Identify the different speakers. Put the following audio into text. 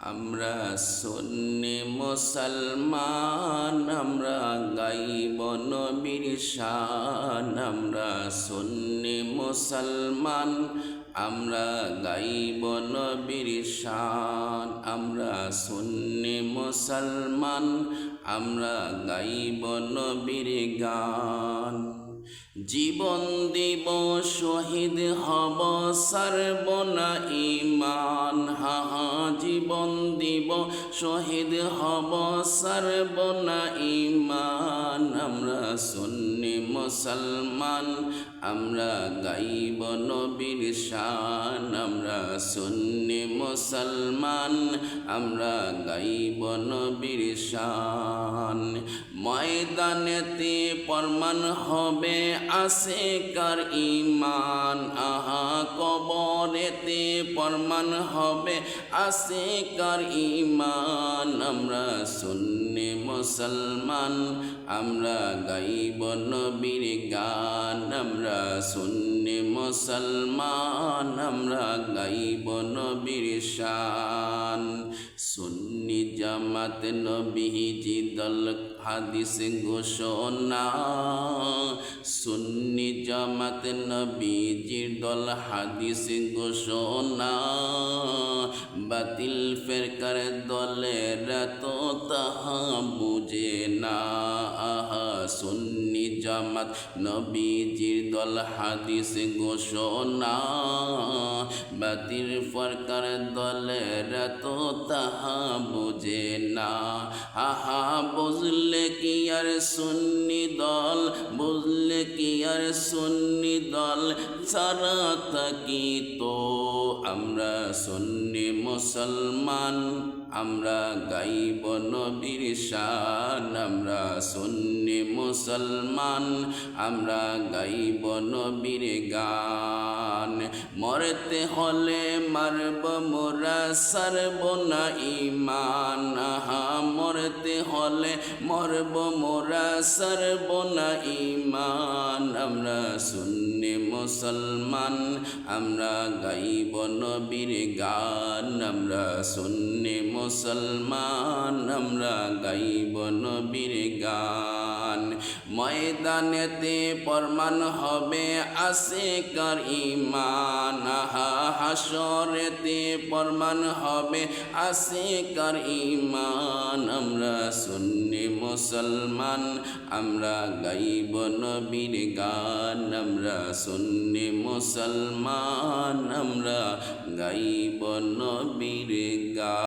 Speaker 1: আমরা সুন্নি মুসলমান, আমরা গাইব নবীর শান। আমরা সুন্নি মুসলমান, আমরা গাইব নবীর শান। আমরা সুন্নি মুসলমান, আমরা গাইব নবীর গান। জীবন দিব শহীদ হব, সারব না ঈমান। হাহা জীবন দিব শহীদ হব, সারব না ঈমান। আমরা সুন্নি মুসলমান, আমরা গাইব নবীর শান। আমরা সুন্নি মুসলমান, আমরা গাইব নবীর শান। ময়দানেতে প্রমাণ হবে আছে কার ঈমান। আহা কবরেতে প্রমাণ হবে আছে কার ঈমান। আমরা সুন্নি মুসলমান, আমরা গাইব নবীর গান। আমরা সুন্নি মুসলমান, আমরা গাইব নবীর শান। সুন্নি জামাত নবীজি দল হাদিস ঘোষণা। সুন্নি জামাত নবীজির দল হাদিস ঘোষণা। বাতিল ফেরকার দলেরা তো তাহা বুঝে না। আহা সুন্নি জামাত নবীজির দল হাদিস ঘোষণা। বাতিল ফেরকার দলেরা তো তাহা বুঝে না। আহা বুঝলে কি আর সুন্নি দল, বুঝলে কি আর সুন্নি দল সারা থাকি তো। আমরা সুন্নি মুসলমান, আমরা গাইব নবীর শান। আমরা সুন্নি মুসলমান, আমরা গাইব নবীর গান। মরতে হলে মারব মোরা, সারব না ঈমান। আহা মরতে হলে মরব মোরা, সারব না ঈমান। আমরা সুন্নি মুসলমান, আমরা গাইব নবীর গান। আমরা সুন্নি মুসলমান, আমরা গাইব নবীর গান। ময়দানেতে প্রমাণ হবে আছে কার ঈমান। আহা হাসরেতে প্রমাণ হবে আছে কার ঈমান। আমরা সুন্নি মুসলমান, আমরা গাইব নবীর গান। আমরা সুন্নি মুসলমান, আমরা গাইব নবীর গান।